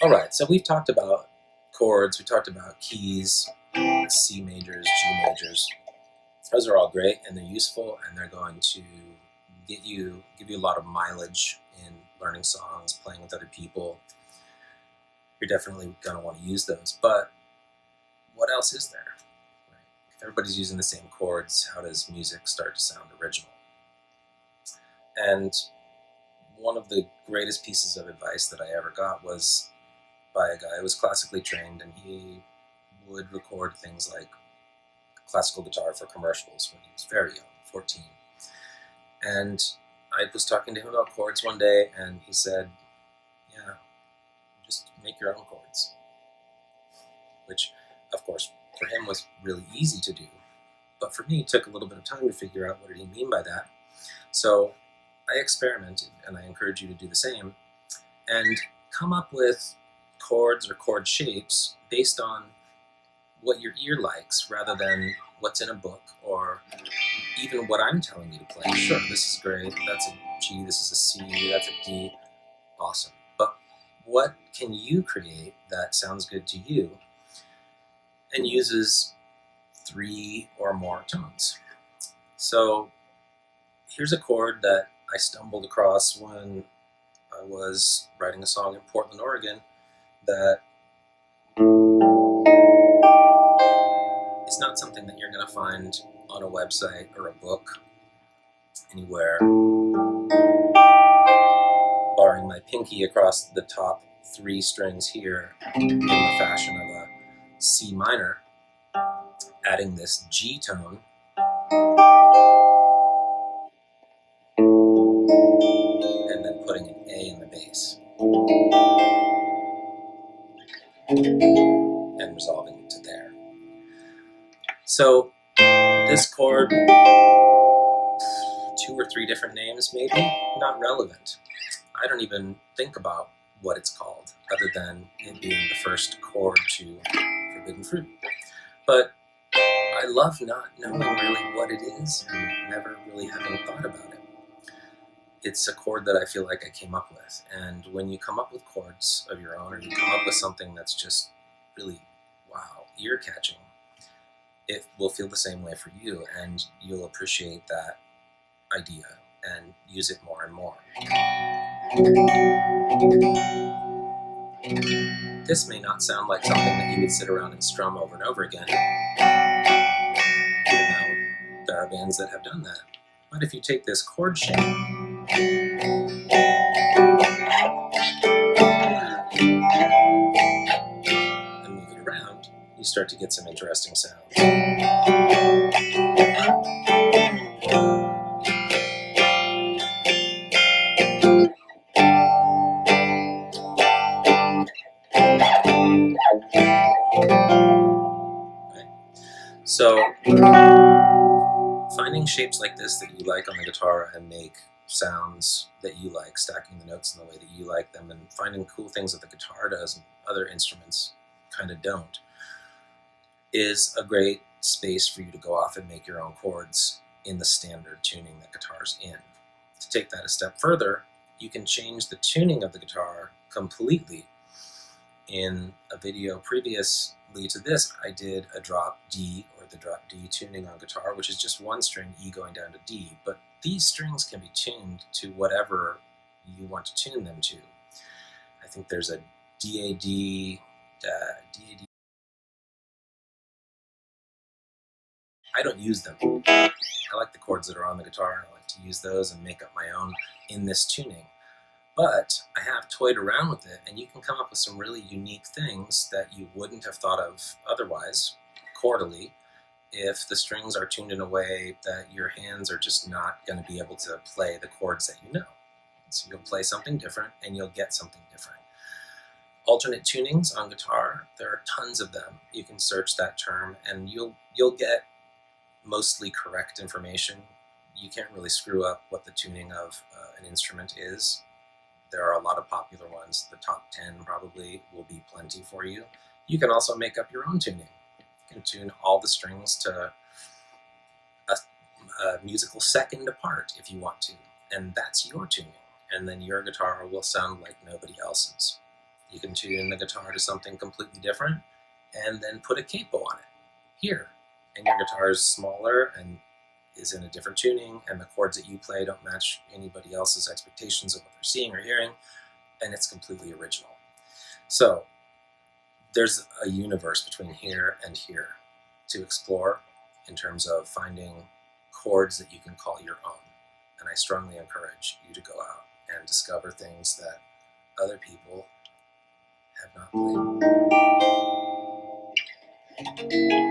All right, so we've talked about chords, we talked about keys, C majors, G majors. Those are all great and they're useful and they're going to give you a lot of mileage in learning songs, playing with other people. You're definitely going to want to use those. But what else is there? Right? If everybody's using the same chords, how does music start to sound original? And one of the greatest pieces of advice that I ever got was by a guy who was classically trained, and he would record things like classical guitar for commercials when he was very young, 14. And I was talking to him about chords one day, and he said, yeah, just make your own chords. Which, of course, for him was really easy to do. But for me, it took a little bit of time to figure out what did he mean by that. So I experimented, and I encourage you to do the same, and come up with chords or chord shapes based on what your ear likes rather than what's in a book or even what I'm telling you to play. Sure, this is great, that's a G, this is a C, that's a D, awesome. But what can you create that sounds good to you and uses 3 or more tones? So here's a chord that I stumbled across when I was writing a song in Portland, Oregon that is not something that you're going to find on a website or a book anywhere, barring my pinky across the top 3 strings here in the fashion of a C minor, adding this G tone, and then putting an A in the bass, and resolving it to there. So this chord, 2 or 3 different names maybe, not relevant. I don't even think about what it's called, other than it being the first chord to Forbidden Fruit. But I love not knowing really what it is and never really having thought about it. It's a chord that I feel like I came up with. And when you come up with chords of your own, or you come up with something that's just really, wow, ear-catching, it will feel the same way for you, and you'll appreciate that idea and use it more and more. This may not sound like something that you would sit around and strum over and over again, even though there are bands that have done that. But if you take this chord shape and move it around, you start to get some interesting sounds. Okay. So finding shapes like this that you like on the guitar and make sounds that you like, stacking the notes in the way that you like them, and finding cool things that the guitar does and other instruments kind of don't, is a great space for you to go off and make your own chords in the standard tuning that guitar's in. To take that a step further, you can change the tuning of the guitar completely. In a video previously to this, I did a drop D, or the drop D tuning on guitar, which is just one string, E going down to D, but these strings can be tuned to whatever you want to tune them to. I think there's a DAD, DAD. I don't use them. I like the chords that are on the guitar. I like to use those and make up my own in this tuning. But I have toyed around with it, and you can come up with some really unique things that you wouldn't have thought of otherwise, chordally, if the strings are tuned in a way that your hands are just not going to be able to play the chords that you know. So you'll play something different, and you'll get something different. Alternate tunings on guitar, there are tons of them. You can search that term, and you'll get mostly correct information. You can't really screw up what the tuning of an instrument is. There are a lot of popular ones. The top 10 probably will be plenty for you. You can also make up your own tuning. You can tune all the strings to a musical second apart if you want to, and that's your tuning. And then your guitar will sound like nobody else's. You can tune the guitar to something completely different and then put a capo on it here. And your guitar is smaller and is in a different tuning, and the chords that you play don't match anybody else's expectations of what they're seeing or hearing, and it's completely original. So there's a universe between here and here to explore in terms of finding chords that you can call your own. And I strongly encourage you to go out and discover things that other people have not played.